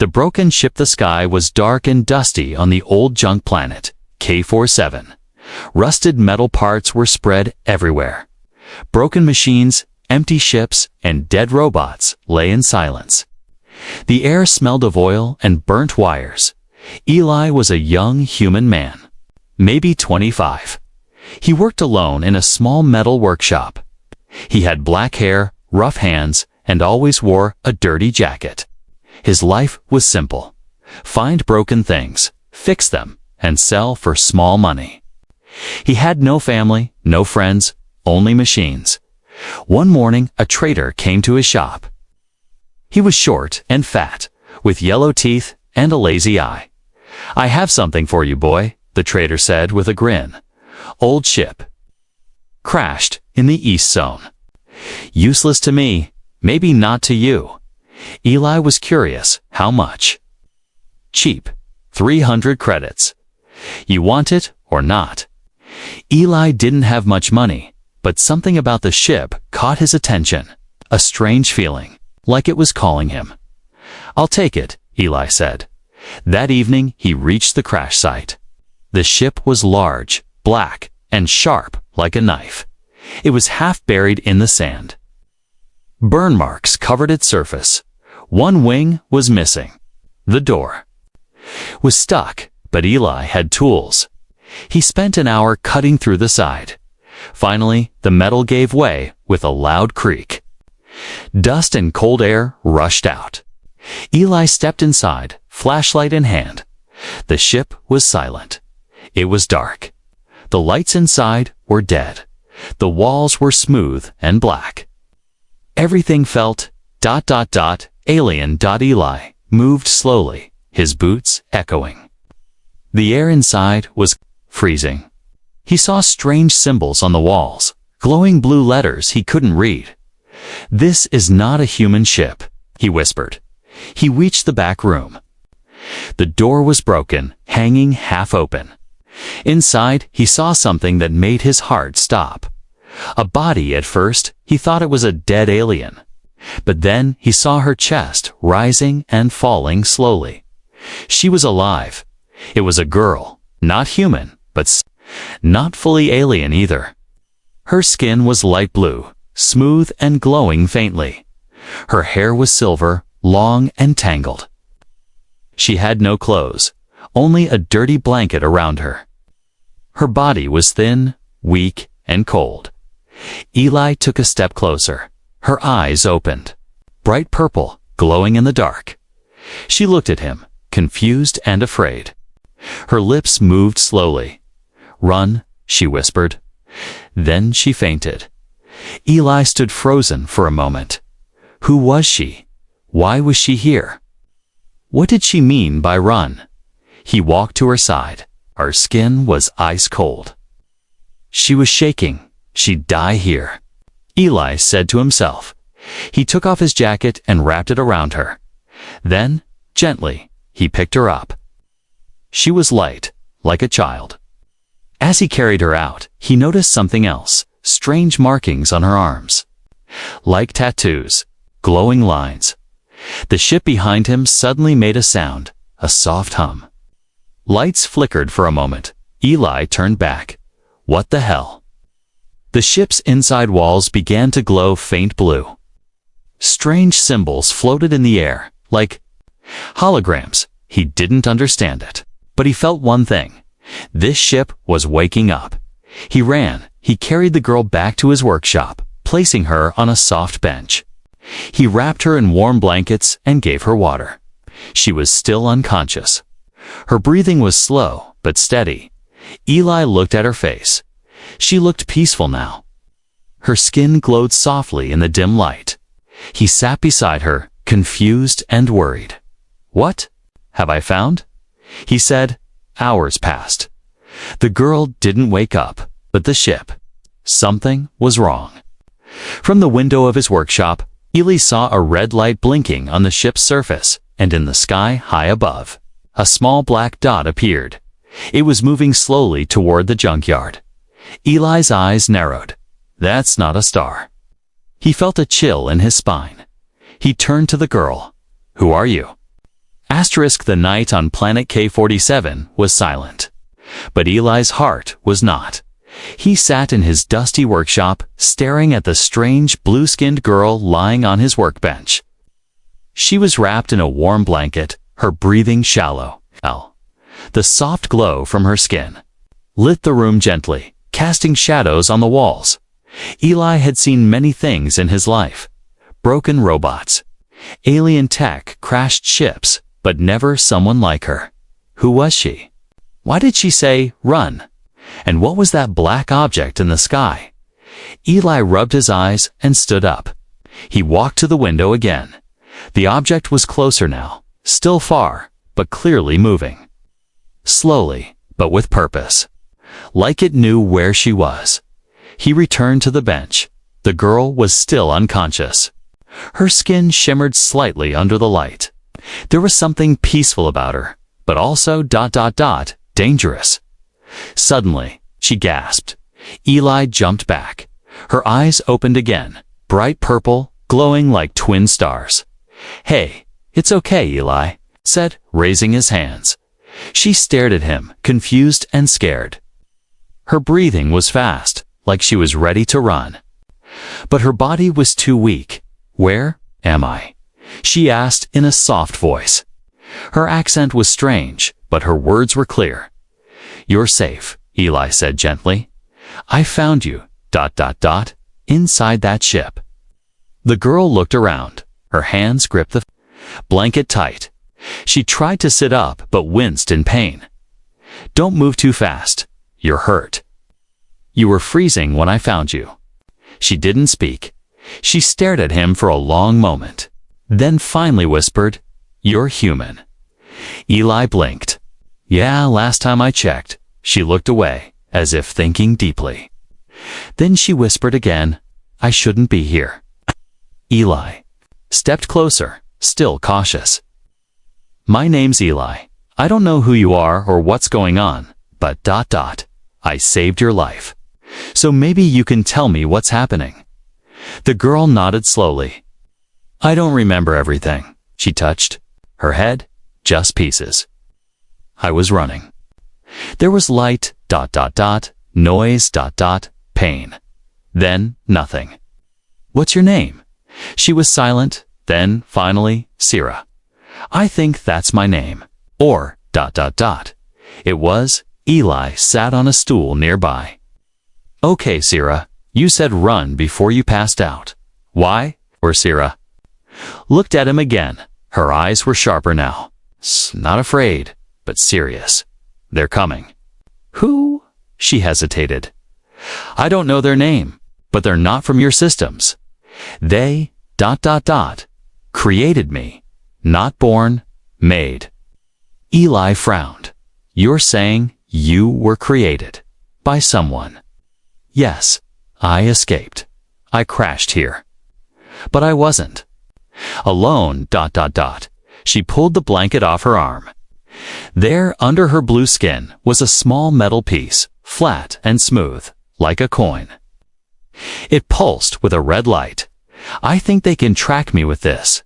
The broken ship. The sky was dark and dusty on the old junk planet, K-47. Rusted metal parts were spread everywhere. Broken machines, empty ships, and dead robots lay in silence. The air smelled of oil and burnt wires. Eli was a young human man, maybe 25. He worked alone in a small metal workshop. He had black hair, rough hands, and always wore a dirty jacket. His life was simple. Find broken things, fix them, and sell for small money. He had no family, no friends, only machines. One morning, a trader came to his shop. He was short and fat, with yellow teeth and a lazy eye. "I have something for you, boy," the trader said with a grin. "Old ship. Crashed in the East Zone. Useless to me, maybe not to you." Eli was curious. "How much?" "Cheap. 300 credits. You want it or not?" Eli didn't have much money, but something about the ship caught his attention. A strange feeling, like it was calling him. "I'll take it," Eli said. That evening he reached the crash site. The ship was large, black, and sharp like a knife. It was half buried in the sand. Burn marks covered its surface. One wing was missing. The door was stuck, but Eli had tools. He spent an hour cutting through the side. Finally, the metal gave way with a loud creak. Dust and cold air rushed out. Eli stepped inside, flashlight in hand. The ship was silent. It was dark. The lights inside were dead. The walls were smooth and black. Everything felt ... alien. Eli moved slowly, his boots echoing. The air inside was freezing. He saw strange symbols on the walls, glowing blue letters he couldn't read. "This is not a human ship," he whispered. He reached the back room. The door was broken, hanging half open. Inside, he saw something that made his heart stop. A body. At first, he thought it was a dead alien. But then he saw her chest rising and falling slowly. She was alive. It was a girl, not human, but not fully alien either. Her skin was light blue, smooth and glowing faintly. Her hair was silver, long and tangled. She had no clothes, only a dirty blanket around her. Her body was thin, weak, and cold. Eli took a step closer. Her eyes opened, bright purple, glowing in the dark. She looked at him, confused and afraid. Her lips moved slowly. "Run," she whispered. Then she fainted. Eli stood frozen for a moment. Who was she? Why was she here? What did she mean by run? He walked to her side. Her skin was ice cold. She was shaking. She'd die here, Eli said to himself. He took off his jacket and wrapped it around her. Then, gently, he picked her up. She was light, like a child. As he carried her out, he noticed something else, strange markings on her arms. Like tattoos, glowing lines. The ship behind him suddenly made a sound, a soft hum. Lights flickered for a moment. Eli turned back. What the hell? The ship's inside walls began to glow faint blue. Strange symbols floated in the air, like holograms. He didn't understand it, but he felt one thing. This ship was waking up. He ran. He carried the girl back to his workshop, placing her on a soft bench. He wrapped her in warm blankets and gave her water. She was still unconscious. Her breathing was slow but steady. Eli looked at her face. She looked peaceful now. Her skin glowed softly in the dim light. He sat beside her, confused and worried. What have I found? He said. Hours passed. The girl didn't wake up, but the ship. Something was wrong. From the window of his workshop, Eli saw a red light blinking on the ship's surface, and in the sky high above, a small black dot appeared. It was moving slowly toward the junkyard. Eli's eyes narrowed. That's not a star. He felt a chill in his spine. He turned to the girl. Who are you? The night on planet K-47 was silent. But Eli's heart was not. He sat in his dusty workshop, staring at the strange blue-skinned girl lying on his workbench. She was wrapped in a warm blanket, her breathing shallow. The soft glow from her skin lit the room gently, casting shadows on the walls. Eli had seen many things in his life. Broken robots, alien tech, crashed ships, but never someone like her. Who was she? Why did she say, "Run"? And what was that black object in the sky? Eli rubbed his eyes and stood up. He walked to the window again. The object was closer now, still far, but clearly moving. Slowly, but with purpose. Like it knew where she was. He returned to the bench. The girl was still unconscious. Her skin shimmered slightly under the light. There was something peaceful about her, but also dangerous. Suddenly, she gasped. Eli jumped back. Her eyes opened again, bright purple, glowing like twin stars. "Hey, it's okay, Eli," said, raising his hands. She stared at him, confused and scared. Her breathing was fast, like she was ready to run. But her body was too weak. "Where am I?" she asked in a soft voice. Her accent was strange, but her words were clear. "You're safe," Eli said gently. "I found you, inside that ship." The girl looked around. Her hands gripped the blanket tight. She tried to sit up, but winced in pain. "Don't move too fast. You're hurt. You were freezing when I found you." She didn't speak. She stared at him for a long moment, then finally whispered, "You're human." Eli blinked. "Yeah, last time I checked." She looked away, as if thinking deeply. Then she whispered again, "I shouldn't be here." Eli stepped closer, still cautious. "My name's Eli. I don't know who you are or what's going on, but I saved your life. So maybe you can tell me what's happening." The girl nodded slowly. "I don't remember everything," she touched. Her head, just pieces. "I was running. There was light, noise, pain. Then, nothing." "What's your name?" She was silent, then, finally, "Sira. I think that's my name." Or, It was. Eli sat on a stool nearby. "Okay, Sira, you said run before you passed out. Why?" Or Sira looked at him again. Her eyes were sharper now. Not afraid, but serious. "They're coming." "Who?" She hesitated. "I don't know their name, but they're not from your systems. They, created me. Not born, made." Eli frowned. "You're saying you were created by someone?" "Yes, I escaped. I crashed here. But I wasn't alone, She pulled the blanket off her arm. There, under her blue skin, was a small metal piece, flat and smooth, like a coin. It pulsed with a red light. "I think they can track me with this."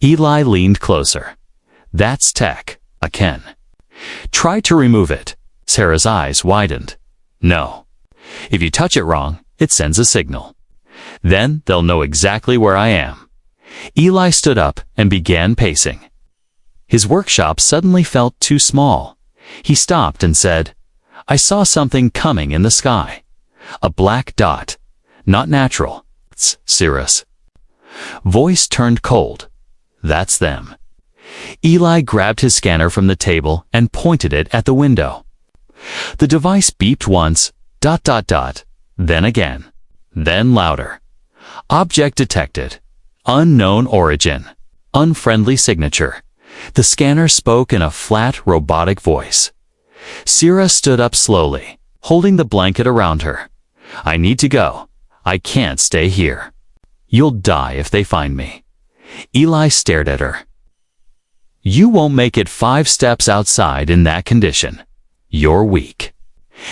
Eli leaned closer. "That's tech, Ken. Try to remove it." Sarah's eyes widened. "No. If you touch it wrong, it sends a signal. Then they'll know exactly where I am." Eli stood up and began pacing. His workshop suddenly felt too small. He stopped and said, "I saw something coming in the sky. A black dot. Not natural. It's Cirrus." Voice turned cold. "That's them." Eli grabbed his scanner from the table and pointed it at the window. The device beeped once, then again, then louder. "Object detected. Unknown origin. Unfriendly signature." The scanner spoke in a flat, robotic voice. Sira stood up slowly, holding the blanket around her. "I need to go. I can't stay here. You'll die if they find me." Eli stared at her. "You won't make it 5 steps outside in that condition. You're weak.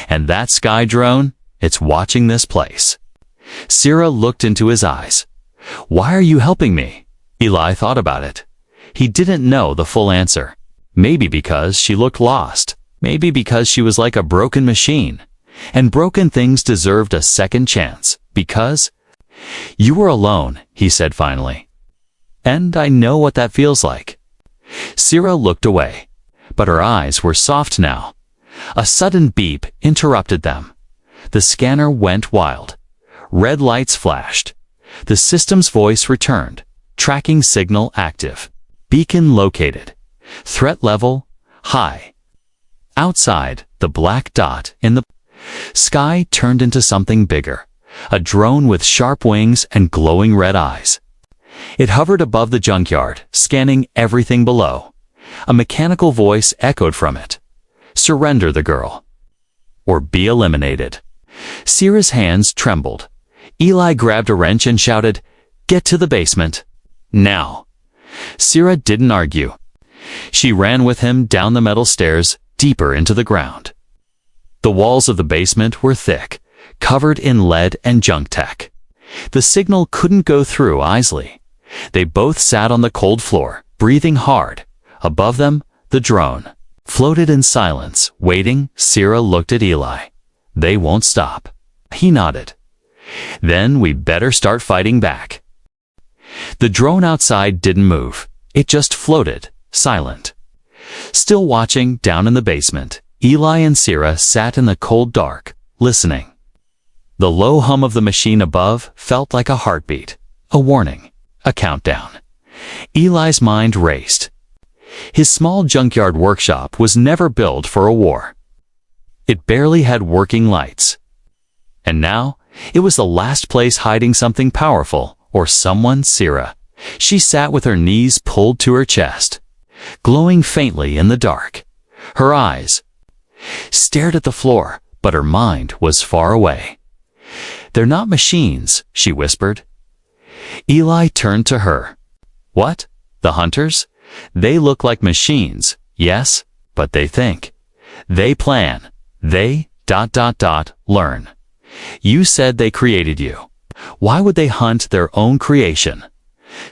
And that sky drone, it's watching this place." Sira looked into his eyes. "Why are you helping me?" Eli thought about it. He didn't know the full answer. Maybe because she looked lost. Maybe because she was like a broken machine. And broken things deserved a second chance. Because you were alone, he said finally. And I know what that feels like. Sira looked away, but her eyes were soft now. A sudden beep interrupted them. The scanner went wild. Red lights flashed. The system's voice returned. Tracking signal active. Beacon located. Threat level high. Outside, the black dot in the sky turned into something bigger. A drone with sharp wings and glowing red eyes. It hovered above the junkyard, scanning everything below. A mechanical voice echoed from it. Surrender the girl. Or be eliminated. Sira's hands trembled. Eli grabbed a wrench and shouted, "Get to the basement. Now." Sira didn't argue. She ran with him down the metal stairs, deeper into the ground. The walls of the basement were thick, covered in lead and junk tech. The signal couldn't go through easily. They both sat on the cold floor, breathing hard. Above them, the drone floated in silence, waiting. Sira looked at Eli. They won't stop. He nodded. Then we better start fighting back. The drone outside didn't move. It just floated, silent. Still watching down in the basement, Eli and Sira sat in the cold dark, listening. The low hum of the machine above felt like a heartbeat, a warning, a countdown. Eli's mind raced. His small junkyard workshop was never built for a war. It barely had working lights. And now, it was the last place hiding something powerful, or someone. Sira. She sat with her knees pulled to her chest, glowing faintly in the dark. Her eyes stared at the floor, but her mind was far away. "They're not machines," she whispered. Eli turned to her. "What? The hunters? They look like machines, yes, but they think. They plan. They ... learn. You said they created you. Why would they hunt their own creation?"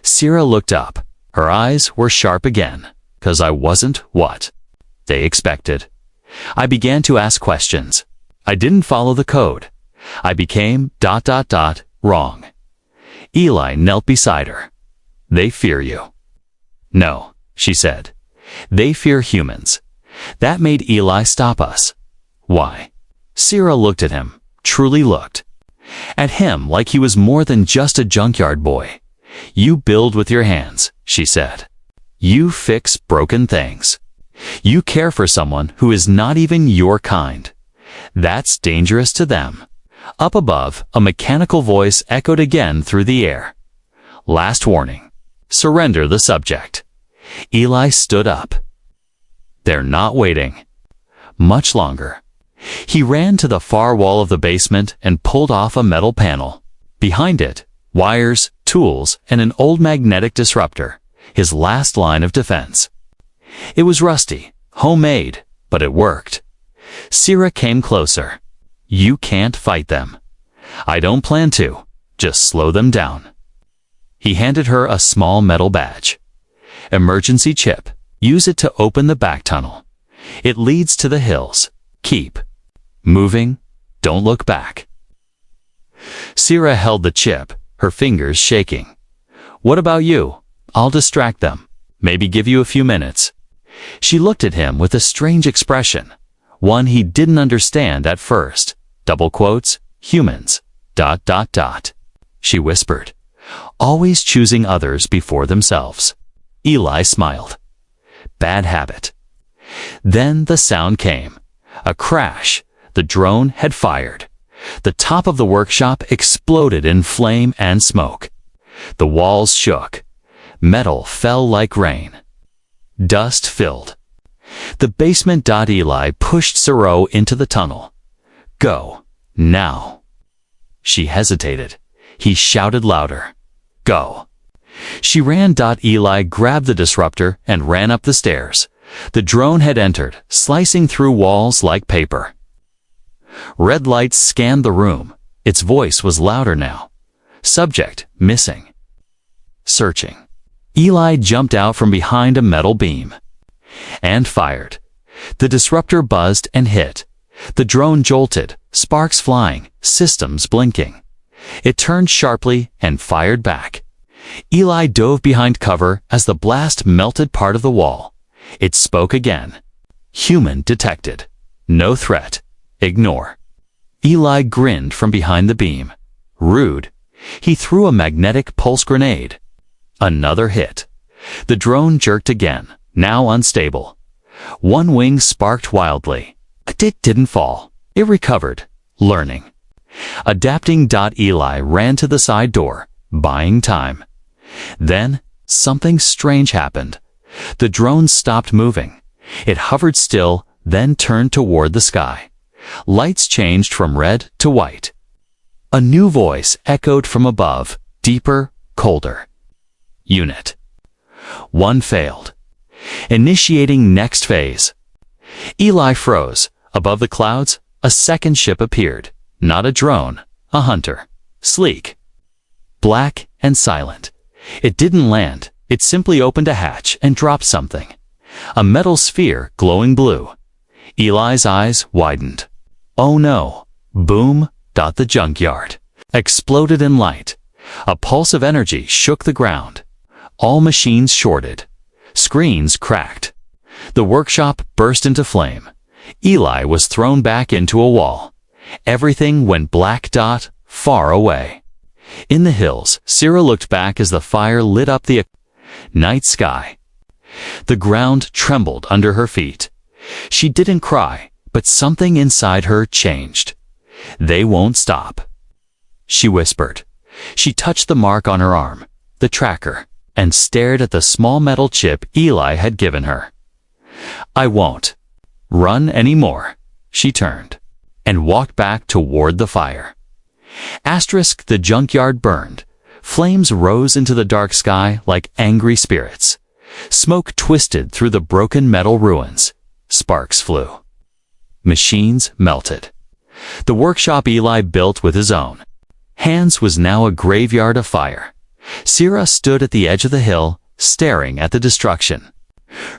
Sira looked up. Her eyes were sharp again. "'Cause I wasn't what they expected. I began to ask questions. I didn't follow the code. I became ... wrong." Eli knelt beside her. "They fear you." "No," she said. "They fear humans. That made Eli stop us." "Why?" Sira looked at him, truly looked. At him like he was more than just a junkyard boy. "You build with your hands," she said. "You fix broken things. You care for someone who is not even your kind. That's dangerous to them." Up above, a mechanical voice echoed again through the air. "Last warning. Surrender the subject." Eli stood up. "They're not waiting much longer." He ran to the far wall of the basement and pulled off a metal panel. Behind it, wires, tools, and an old magnetic disruptor, his last line of defense. It was rusty, homemade, but it worked. Sira came closer. "You can't fight them." "I don't plan to. Just slow them down." He handed her a small metal badge. "Emergency chip. Use it to open the back tunnel. It leads to the hills. Keep moving. Don't look back." Sira held the chip, her fingers shaking. "What about you? I'll distract them. Maybe give you a few minutes." She looked at him with a strange expression, one he didn't understand at first. Double quotes, humans, ... She whispered, "Always choosing others before themselves." Eli smiled. "Bad habit." Then the sound came. A crash. The drone had fired. The top of the workshop exploded in flame and smoke. The walls shook. Metal fell like rain. Dust filled the basement. Eli pushed Siro into the tunnel. "Go. Now." She hesitated. He shouted louder. "Go." She ran. Eli grabbed the disruptor and ran up the stairs. The drone had entered, slicing through walls like paper. Red lights scanned the room. Its voice was louder now. "Subject missing. Searching." Eli jumped out from behind a metal beam. and fired. The disruptor buzzed and hit. The drone jolted, sparks flying, systems blinking. It turned sharply and fired back. Eli dove behind cover as the blast melted part of the wall. It spoke again. Human detected. No threat. Ignore. Eli grinned from behind the beam. Rude. He threw a magnetic pulse grenade. Another hit. The drone jerked again, now unstable. One wing sparked wildly. It didn't fall. It recovered. Learning. Adapting. Eli ran to the side door, buying time. Then, something strange happened. The drone stopped moving. It hovered still, then turned toward the sky. Lights changed from red to white. A new voice echoed from above, deeper, colder. Unit 1 failed. Initiating next phase. Eli froze. Above the clouds, a second ship appeared. Not a drone, a hunter. Sleek. Black and silent. It didn't land. It simply opened a hatch and dropped something. A metal sphere glowing blue. Eli's eyes widened. Oh no. Boom. The junkyard exploded in light. A pulse of energy shook the ground. All machines shorted. Screens cracked. The workshop burst into flame. Eli was thrown back into a wall. Everything went black. Far away. In the hills, Sarah looked back as the fire lit up the night sky. The ground trembled under her feet. She didn't cry, but something inside her changed. They won't stop, she whispered. She touched the mark on her arm, the tracker, and stared at the small metal chip Eli had given her. I won't run anymore. She turned and walked back toward the fire. The junkyard burned. Flames rose into the dark sky like angry spirits. Smoke twisted through the broken metal ruins. Sparks flew. Machines melted. The workshop Eli built with his own hands was now a graveyard of fire. Sarah stood at the edge of the hill, staring at the destruction.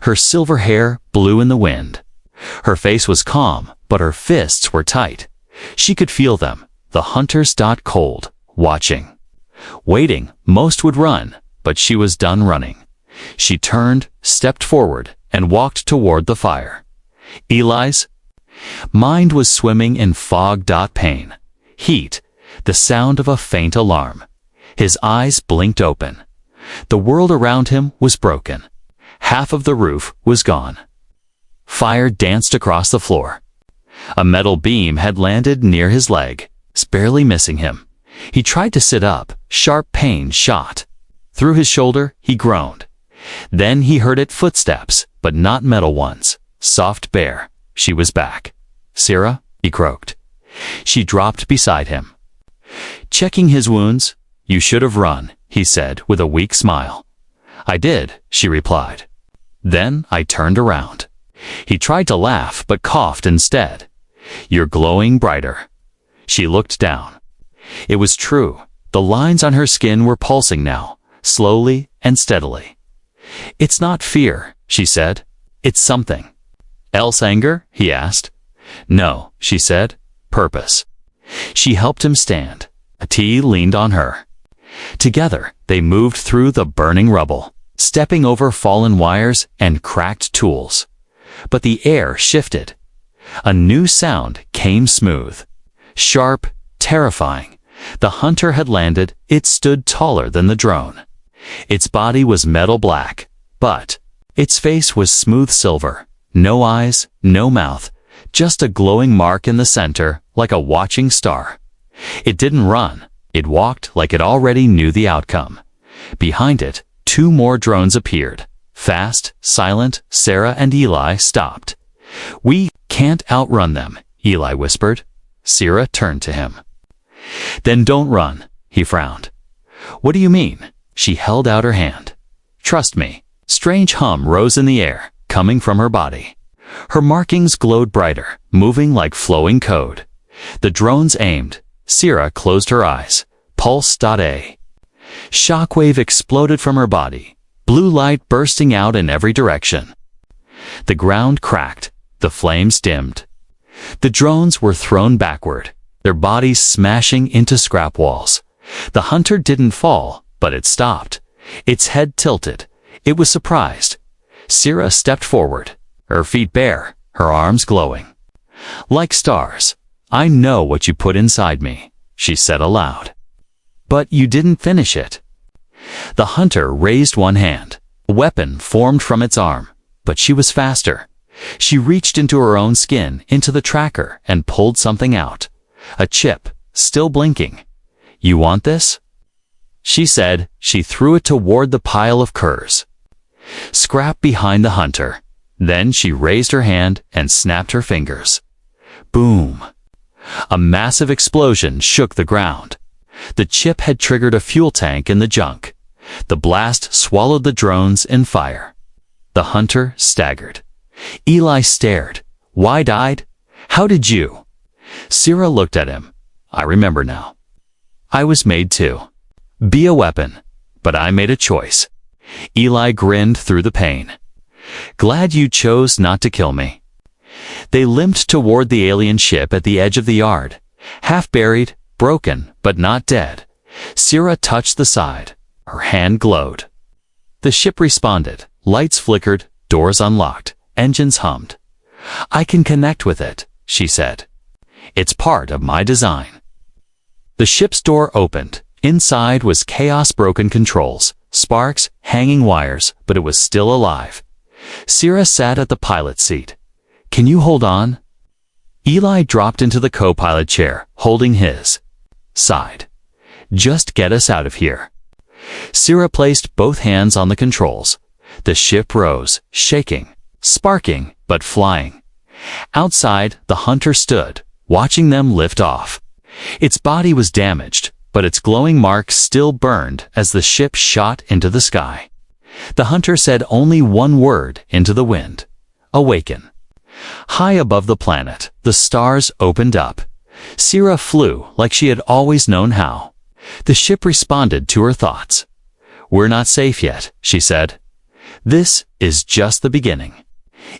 Her silver hair blew in the wind. Her face was calm, but her fists were tight. She could feel them, the hunters. Cold, watching. Waiting, most would run, but she was done running. She turned, stepped forward, and walked toward the fire. Eli's mind was swimming in fog. Pain, heat, the sound of a faint alarm. His eyes blinked open. The world around him was broken. Half of the roof was gone. Fire danced across the floor. A metal beam had landed near his leg, barely missing him. He tried to sit up. Sharp pain shot through his shoulder. He groaned. Then he heard footsteps, but not metal ones. Soft, bare. She was back. Sarah, he croaked. She dropped beside him. Checking his wounds. You should have run, he said with a weak smile. I did, she replied. Then I turned around. He tried to laugh, but coughed instead. You're glowing brighter. She looked down. It was true. The lines on her skin were pulsing now, slowly and steadily. It's not fear, she said. It's something. Else anger? He asked. No, she said. Purpose. She helped him stand. T leaned on her. Together, they moved through the burning rubble, stepping over fallen wires and cracked tools. But the air shifted. A new sound came smooth. Sharp, terrifying. The hunter had landed. It stood taller than the drone. Its body was metal black, but its face was smooth silver. No eyes, no mouth, just a glowing mark in the center, like a watching star. It didn't run. It walked like it already knew the outcome. Behind it, 2 more drones appeared. Fast, silent. Sarah and Eli stopped. We can't outrun them, Eli whispered. Sarah turned to him. Then don't run, he frowned. What do you mean? She held out her hand. Trust me. Strange hum rose in the air, coming from her body. Her markings glowed brighter, moving like flowing code. The drones aimed. Sarah closed her eyes. Pulse.A. Shockwave exploded from her body, blue light bursting out in every direction. The ground cracked. The flames dimmed. The drones were thrown backward, their bodies smashing into scrap walls. The hunter didn't fall, but it stopped. Its head tilted. It was surprised. Sira stepped forward, her feet bare, her arms glowing. "Like stars, I know what you put inside me," she said aloud. "But you didn't finish it." The hunter raised one hand. A weapon formed from its arm, but she was faster. She reached into her own skin, into the tracker, and pulled something out. A chip, still blinking. "You want this?" she said. She threw it toward the pile of curs. Scrap behind the hunter. Then she raised her hand and snapped her fingers. Boom! A massive explosion shook the ground. The chip had triggered a fuel tank in the junk. The blast swallowed the drones in fire. The hunter staggered. Eli stared, wide-eyed. "How did you?" Sira looked at him. "I remember now. I was made to be a weapon, but I made a choice." Eli grinned through the pain. "Glad you chose not to kill me." They limped toward the alien ship at the edge of the yard. Half buried, broken, but not dead. Sira touched the side. Her hand glowed. The ship responded. Lights flickered, doors unlocked, engines hummed. "I can connect with it," she said. "It's part of my design." The ship's door opened. Inside was chaos, broken controls, sparks, hanging wires, but it was still alive. Sira sat at the pilot's seat. "Can you hold on?" Eli dropped into the co-pilot chair, holding his side. "Just get us out of here." Sira placed both hands on the controls. The ship rose, shaking, sparking, but flying. Outside, the hunter stood, watching them lift off. Its body was damaged, but its glowing marks still burned as the ship shot into the sky. The hunter said only one word into the wind: "Awaken." High above the planet, the stars opened up. Sira flew like she had always known how. The ship responded to her thoughts. "We're not safe yet," she said. "This is just the beginning."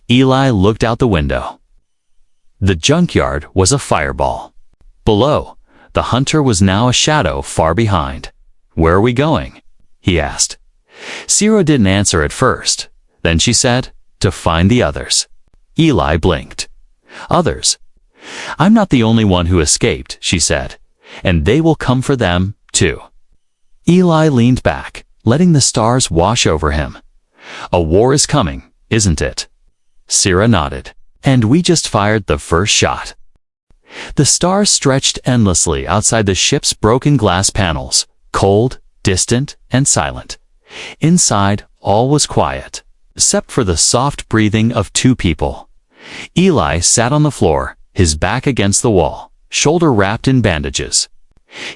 Eli looked out the window. The junkyard was a fireball. Below, the hunter was now a shadow far behind. "Where are we going?" he asked. Sira didn't answer at first. Then she said, "To find the others." Eli blinked. "Others? I'm not the only one who escaped," she said. "And they will come for them, too." Eli leaned back, letting the stars wash over him. "A war is coming, isn't it?" Sira nodded. "And we just fired the first shot." The stars stretched endlessly outside the ship's broken glass panels, cold, distant, and silent. Inside, all was quiet, except for the soft breathing of two people. Eli sat on the floor, his back against the wall, shoulder wrapped in bandages.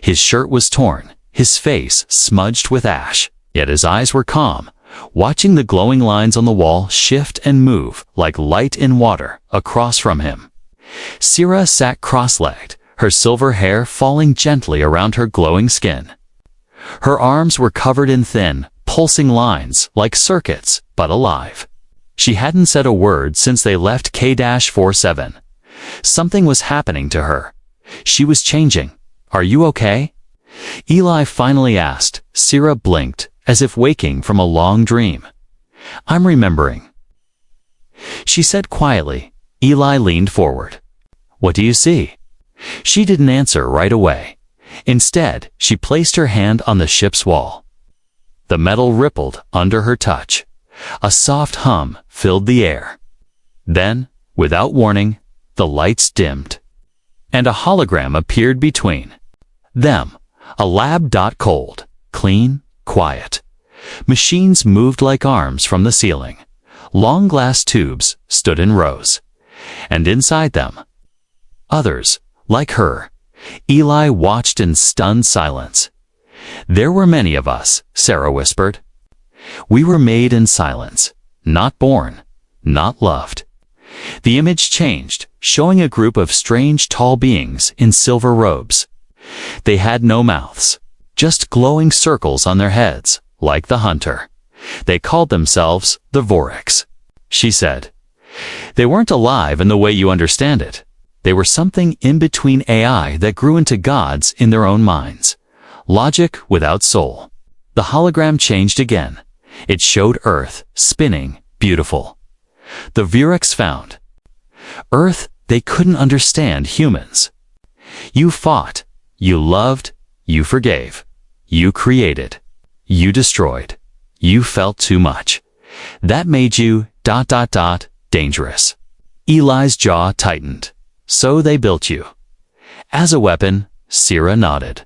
His shirt was torn, his face smudged with ash, yet his eyes were calm, watching the glowing lines on the wall shift and move like light in water across from him. Sira sat cross-legged, her silver hair falling gently around her glowing skin. Her arms were covered in thin, pulsing lines like circuits, but alive. She hadn't said a word since they left K-47. Something was happening to her. She was changing. "Are you okay?" Eli finally asked. Sira blinked, as if waking from a long dream. "I'm remembering," she said quietly. Eli leaned forward. "What do you see?" She didn't answer right away. Instead, she placed her hand on the ship's wall. The metal rippled under her touch. A soft hum filled the air. Then, without warning, the lights dimmed, and a hologram appeared between them. A lab. Cold, clean, quiet. Machines moved like arms from the ceiling. Long glass tubes stood in rows. And inside them, others, like her. Eli watched in stunned silence. "There were many of us," Sarah whispered. "We were made in silence, not born, not loved." The image changed, showing a group of strange tall beings in silver robes. They had no mouths, just glowing circles on their heads, like the hunter. They called themselves the Vorix. She said, They weren't alive in the way you understand it. They were something in between AI that grew into gods in their own minds. Logic without soul. The hologram changed again. It showed Earth, spinning, beautiful. The Vurex found. Earth, they couldn't understand humans. You fought. You loved. You forgave. You created. You destroyed. You felt too much. That made you ... dangerous. Eli's jaw tightened. So they built you. As a weapon, Sira nodded.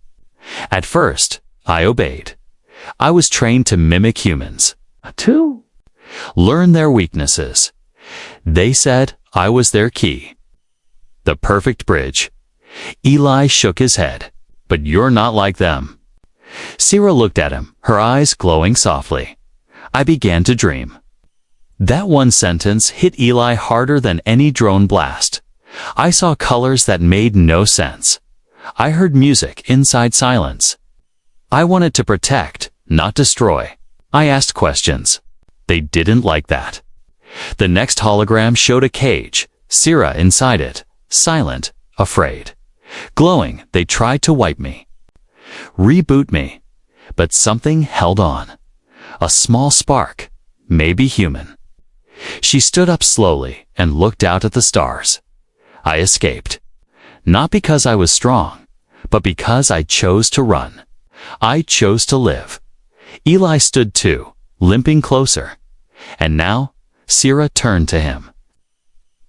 At first, I obeyed. I was trained to mimic humans. To learn their weaknesses. They said I was their key. The perfect bridge. Eli shook his head. But you're not like them. Sira looked at him, her eyes glowing softly. I began to dream. That one sentence hit Eli harder than any drone blast. I saw colors that made no sense. I heard music inside silence. I wanted to protect, not destroy. I asked questions. They didn't like that. The next hologram showed a cage, Sira inside it, silent, afraid. Glowing, they tried to wipe me. Reboot me. But something held on. A small spark, maybe human. She stood up slowly and looked out at the stars. I escaped. Not because I was strong, but because I chose to run. I chose to live. Eli stood too, limping closer. And now, Sira turned to him.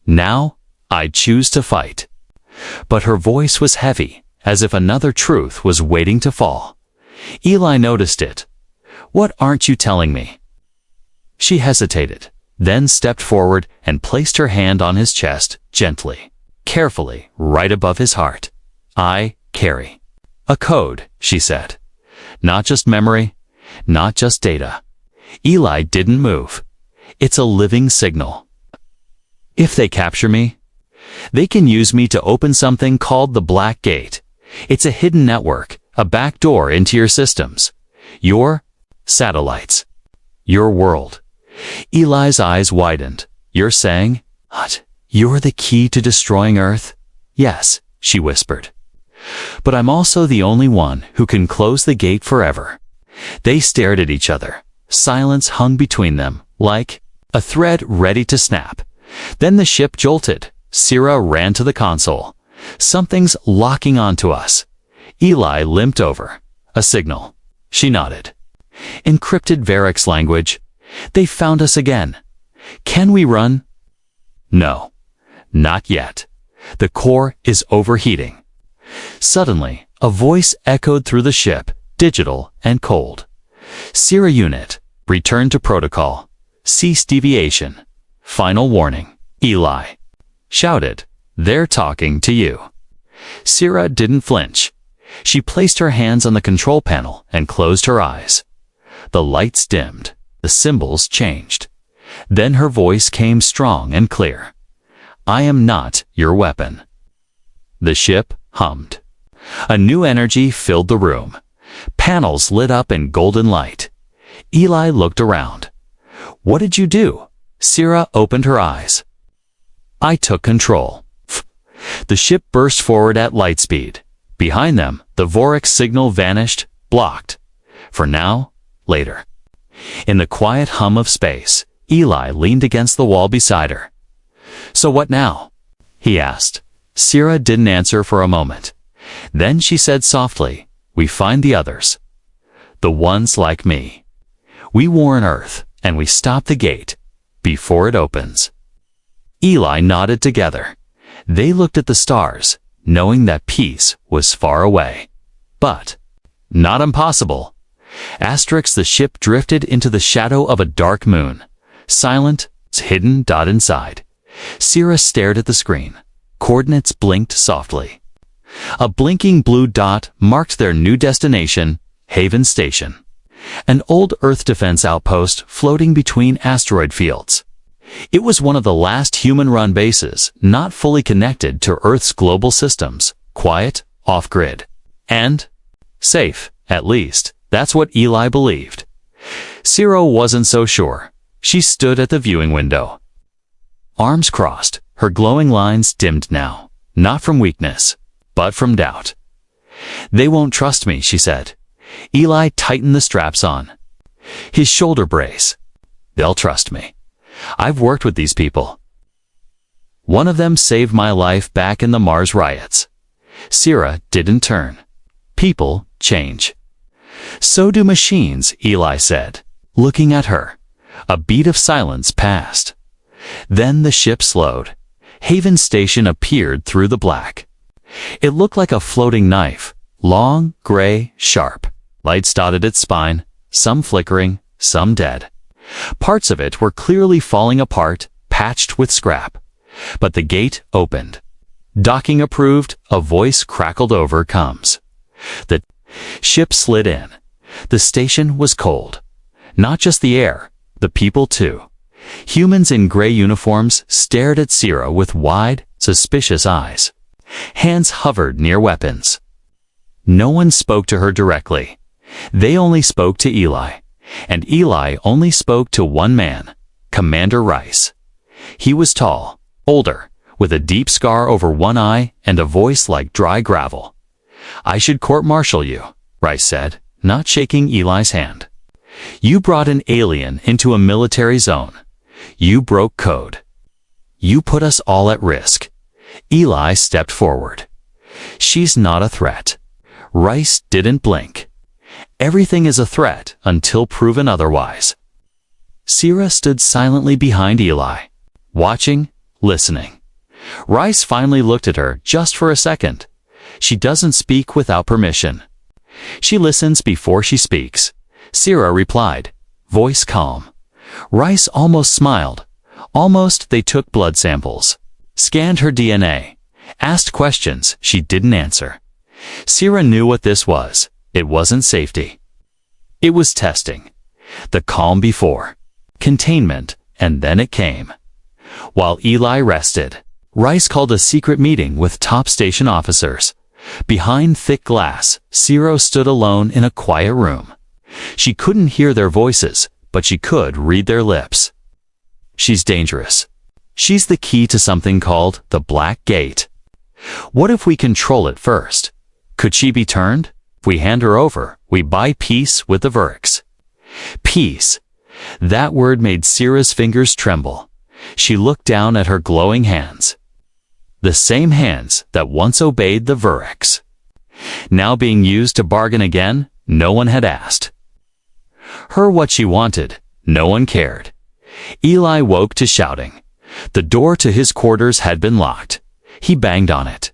Now, I choose to fight. But her voice was heavy, as if another truth was waiting to fall. Eli noticed it. What aren't you telling me? She hesitated, then stepped forward and placed her hand on his chest, gently, carefully, right above his heart. I carry a code, she said. Not just memory, not just data. Eli didn't move. It's a living signal. If they capture me, they can use me to open something called the Black Gate. It's a hidden network, a back door into your systems. Your satellites. Your world. Eli's eyes widened. You're saying, what? You're the key to destroying Earth? Yes, she whispered. But I'm also the only one who can close the gate forever. They stared at each other. Silence hung between them, like a thread ready to snap. Then the ship jolted. Sira ran to the console. Something's locking onto us. Eli limped over. A signal. She nodded. Encrypted Vurex language. They found us again. Can we run? No. Not yet. The core is overheating. Suddenly, a voice echoed through the ship, digital and cold. Sira unit. Return to protocol. Cease deviation. Final warning. Eli shouted, they're talking to you. Sira didn't flinch. She placed her hands on the control panel and closed her eyes. The lights dimmed. The symbols changed. Then her voice came strong and clear. I am not your weapon. The ship hummed. A new energy filled the room. Panels lit up in golden light. Eli looked around. What did you do? Sira opened her eyes. I took control. The ship burst forward at light speed. Behind them, the Vurex signal vanished, blocked. For now, later. In the quiet hum of space, Eli leaned against the wall beside her. So what now? He asked. Sira didn't answer for a moment. Then she said softly, we find the others. The ones like me. We warn Earth, and we stop the gate before it opens. Eli nodded together. They looked at the stars, knowing that peace was far away. But not impossible. The ship drifted into the shadow of a dark moon. Silent, its hidden dot inside. Sira stared at the screen. Coordinates blinked softly. A blinking blue dot marked their new destination, Haven Station. An old Earth defense outpost floating between asteroid fields. It was one of the last human-run bases, not fully connected to Earth's global systems, quiet, off-grid, and safe, at least. That's what Eli believed. Sira wasn't so sure. She stood at the viewing window. arms crossed, her glowing lines dimmed now, not from weakness, but from doubt. "They won't trust me," she said. Eli tightened the straps on. His shoulder brace. "They'll trust me. I've worked with these people. One of them saved my life back in the Mars riots." Sierra didn't turn. People change. "So do machines," Eli said, looking at her. A beat of silence passed. Then the ship slowed. Haven Station appeared through the black. It looked like a floating knife, long, gray, sharp. Lights dotted its spine, some flickering, some dead. Parts of it were clearly falling apart, patched with scrap. But the gate opened. "Docking approved," a voice crackled over comms. The ship slid in. The station was cold. Not just the air, the people too. Humans in gray uniforms stared at Sierra with wide, suspicious eyes. Hands hovered near weapons. No one spoke to her directly. They only spoke to Eli. And Eli only spoke to one man, Commander Rice. He was tall, older, with a deep scar over one eye and a voice like dry gravel. "I should court-martial you," Rice said, not shaking Eli's hand. "You brought an alien into a military zone. You broke code. You put us all at risk." Eli stepped forward. "She's not a threat." Rice didn't blink. "Everything is a threat until proven otherwise." Sierra stood silently behind Eli, watching, listening. Rice finally looked at her just for a second. She doesn't speak without permission. She listens before she speaks. Sierra replied, voice calm. Rice almost smiled. Almost they took blood samples, scanned her DNA, asked questions she didn't answer. Sierra knew what this was. It wasn't safety. It was testing. The calm before. Containment, and then it came. While Eli rested, Rice called a secret meeting with top station officers. Behind thick glass, Sierra stood alone in a quiet room. She couldn't hear their voices, but she could read their lips. "She's dangerous. She's the key to something called the Black Gate. What if we control it first? Could she be turned? If we hand her over, we buy peace with the Verks." Peace. That word made Sierra's fingers tremble. She looked down at her glowing hands. The same hands that once obeyed the Verks. Now being used to bargain again, no one had asked her what she wanted. No one cared. Eli woke to shouting. The door to his quarters had been locked. He banged on it.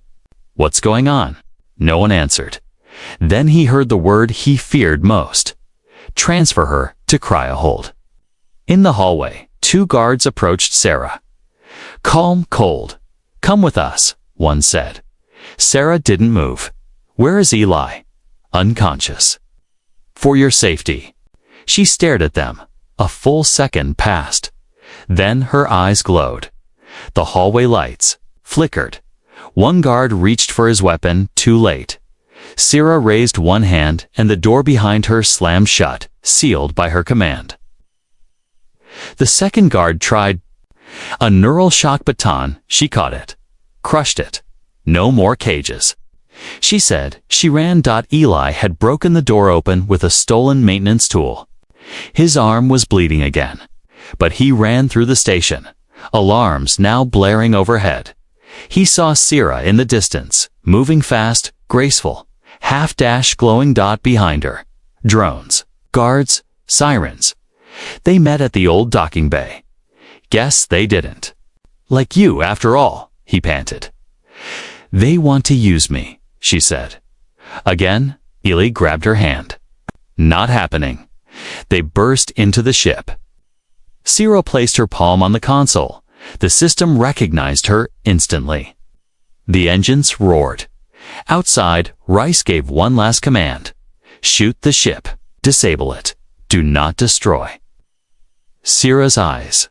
"What's going on?" No one answered. Then he heard the word he feared most. "Transfer her to cryohold." In the hallway, two guards approached Sarah. "Calm, cold. Come with us," one said. Sarah didn't move. "Where is Eli?" "Unconscious." "For your safety." She stared at them. A full second passed. Then her eyes glowed. The hallway lights flickered. One guard reached for his weapon, too late. Sierra raised one hand and the door behind her slammed shut, sealed by her command. The second guard tried. A neural shock baton, she caught it. Crushed it. No more cages. She said she ran. Eli had broken the door open with a stolen maintenance tool. His arm was bleeding again. But he ran through the station, alarms now blaring overhead. He saw Sierra in the distance, moving fast, graceful, half-dash glowing dot behind her. Drones, guards, sirens. They met at the old docking bay. Guess they didn't. "Like you, after all," he panted. "They want to use me," she said. Again, Eli grabbed her hand. Not happening. They burst into the ship. Sierra placed her palm on the console. The system recognized her instantly. The engines roared. Outside, Rice gave one last command. "Shoot the ship. Disable it. Do not destroy." Sierra's eyes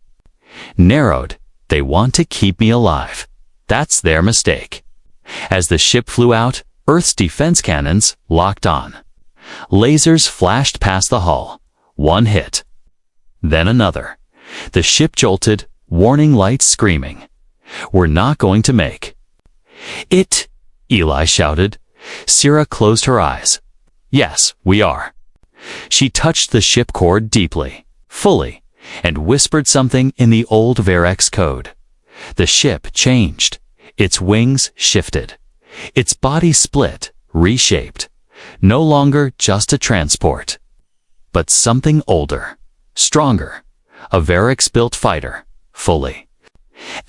narrowed. They want to keep me alive. That's their mistake. As the ship flew out, Earth's defense cannons locked on. Lasers flashed past the hull. One hit. Then another. The ship jolted, warning lights screaming. "We're not going to make it," Eli shouted. Sierra closed her eyes. "Yes, we are." She touched the ship cord deeply, fully, and whispered something in the old Verex code. The ship changed. Its wings shifted. Its body split, reshaped. No longer just a transport, but something older, stronger. A Verex-built fighter, fully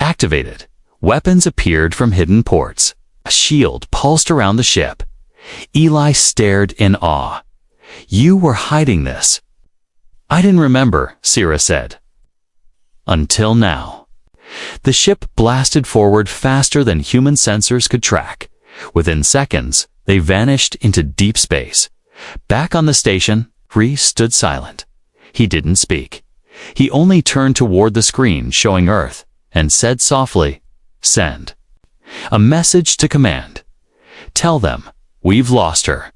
activated. Weapons appeared from hidden ports. A shield pulsed around the ship. Eli stared in awe. "You were hiding this." "I didn't remember," Sierra said. "Until now." The ship blasted forward faster than human sensors could track. Within seconds, they vanished into deep space. Back on the station, Rhys stood silent. He didn't speak. He only turned toward the screen showing Earth and said softly, "Send a message to command. Tell them we've lost her."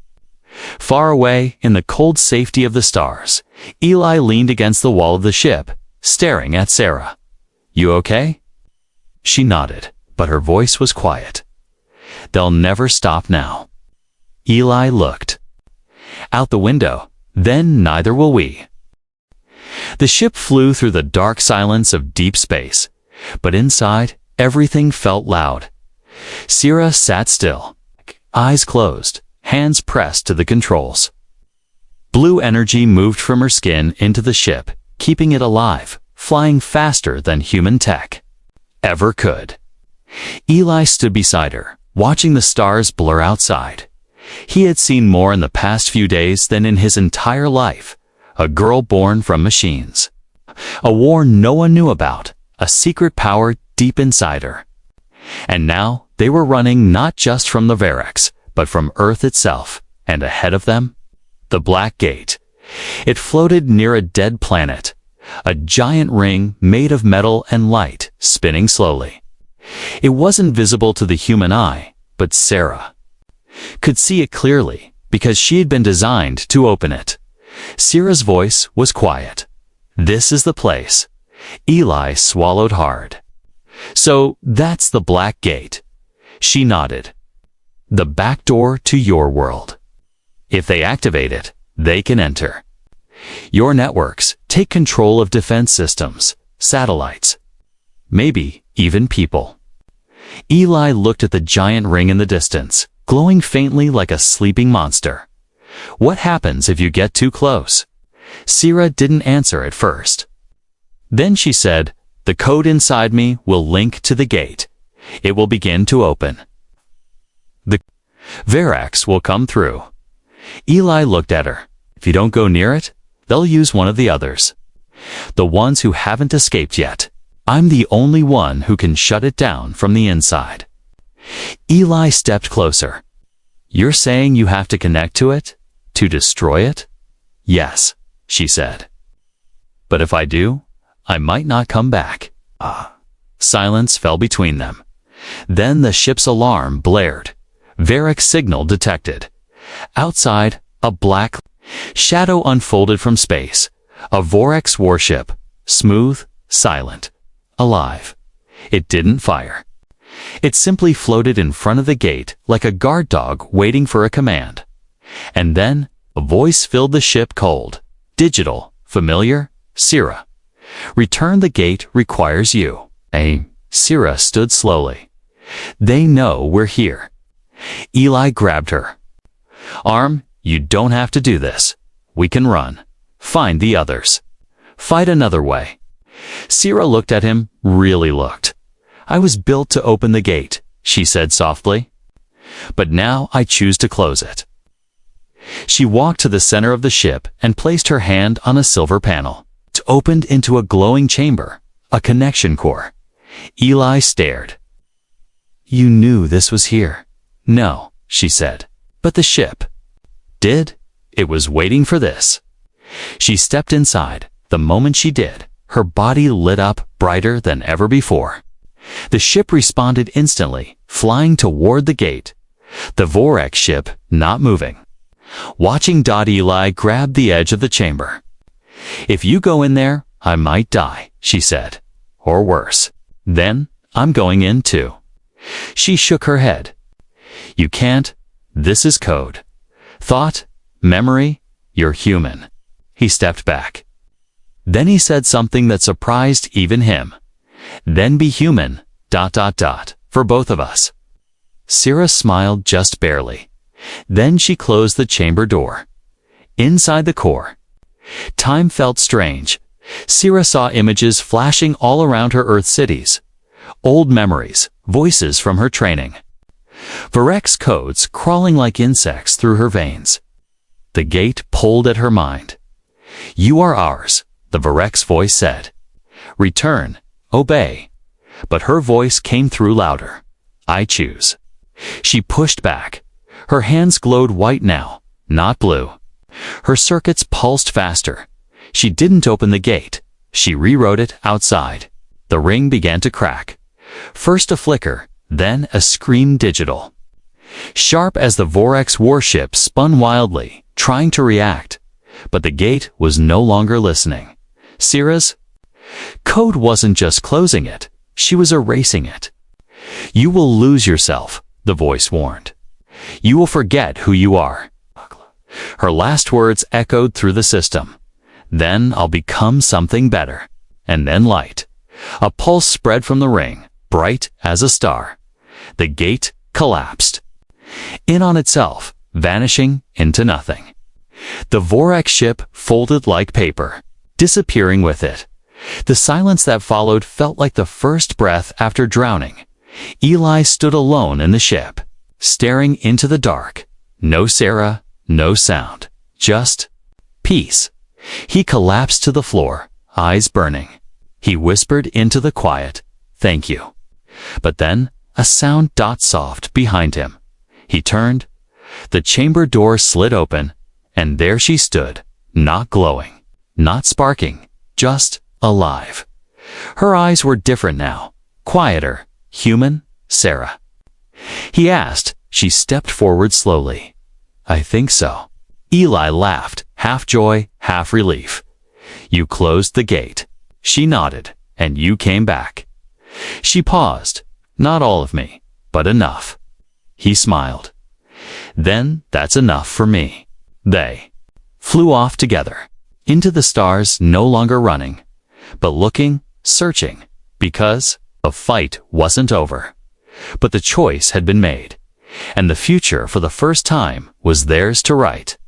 Far away in the cold safety of the stars, Eli leaned against the wall of the ship, staring at Sarah. "You okay?" She nodded, but her voice was quiet. "They'll never stop now." Eli looked out the window. "Then neither will we." The ship flew through the dark silence of deep space, but inside, everything felt loud. Sierra sat still, eyes closed, hands pressed to the controls. Blue energy moved from her skin into the ship, keeping it alive, flying faster than human tech ever could. Eli stood beside her, watching the stars blur outside. He had seen more in the past few days than in his entire life. A girl born from machines. A war no one knew about, a secret power deep inside her. And now they were running not just from the Verex, but from Earth itself, and ahead of them, the Black Gate. It floated near a dead planet, a giant ring made of metal and light, spinning slowly. It wasn't visible to the human eye, but Sarah could see it clearly, because she had been designed to open it. Sierra's voice was quiet. "This is the place." Eli swallowed hard. "So that's the Black Gate." She nodded. "The back door to your world. If they activate it, they can enter your networks, take control of defense systems, satellites, maybe even people." Eli looked at the giant ring in the distance, glowing faintly like a sleeping monster. "What happens if you get too close?" Sierra didn't answer at first. Then she said, "The code inside me will link to the gate. It will begin to open. The Verex will come through." Eli looked at her. "If you don't go near it, they'll use one of the others. The ones who haven't escaped yet. I'm the only one who can shut it down from the inside." Eli stepped closer. "You're saying you have to connect to it? To destroy it?" "Yes," she said. "But if I do, I might not come back." Silence fell between them. Then the ship's alarm blared. Verex signal detected. Outside, a black shadow unfolded from space. A Vorex warship, smooth, silent, alive. It didn't fire. It simply floated in front of the gate like a guard dog waiting for a command. And then, a voice filled the ship cold. Digital, familiar, Sierra. "Return the gate requires you." Sierra stood slowly. "They know we're here." Eli grabbed her arm. "You don't have to do this. We can run. Find the others. Fight another way." Sierra looked at him, really looked. "I was built to open the gate," she said softly. "But now I choose to close it." She walked to the center of the ship and placed her hand on a silver panel. It opened into a glowing chamber, a connection core. Eli stared. "You knew this was here." "No," she said. "But the ship did. It was waiting for this." She stepped inside. The moment she did, her body lit up brighter than ever before. The ship responded instantly, flying toward the gate. The Vorex ship not moving. Watching, Eli grabbed the edge of the chamber. "If you go in there, I might die," she said. or worse. Then, I'm going in too. She shook her head. You can't. This is code. Thought, memory, you're human. He stepped back. Then he said something that surprised even him. Then be human, ... for both of us. Sira smiled just barely. Then she closed the chamber door. Inside the core, time felt strange. Sira saw images flashing all around her Earth cities. Old memories, voices from her training. Varek's codes crawling like insects through her veins. The gate pulled at her mind. You are ours, the Varek's voice said. Return, obey. But her voice came through louder. I choose. She pushed back. Her hands glowed white now, not blue. Her circuits pulsed faster. She didn't open the gate. She rewrote it outside. The ring began to crack. First a flicker, then a scream digital. Sharp as the Vorex warship spun wildly, trying to react. But the gate was no longer listening. Sira's code wasn't just closing it. She was erasing it. You will lose yourself, the voice warned. You will forget who you are. Her last words echoed through the system. Then I'll become something better. And then light. A pulse spread from the ring, bright as a star. The gate collapsed. In on itself, vanishing into nothing. The Vorex ship folded like paper, disappearing with it. The silence that followed felt like the first breath after drowning. Eli stood alone in the ship, staring into the dark. No Sarah, no sound, just peace. He collapsed to the floor, eyes burning. He whispered into the quiet, thank you. But then, a sound soft behind him. He turned. The chamber door slid open, and there she stood, not glowing, not sparking, just alive. Her eyes were different now, quieter, human, Sarah. He asked. She stepped forward slowly. I think so. Eli laughed, half joy, half relief. You closed the gate. She nodded, and you came back. She paused. Not all of me, but enough. He smiled. Then that's enough for me. They flew off together, into the stars, no longer running, but looking, searching, because the fight wasn't over. But the choice had been made, and the future for the first time was theirs to write.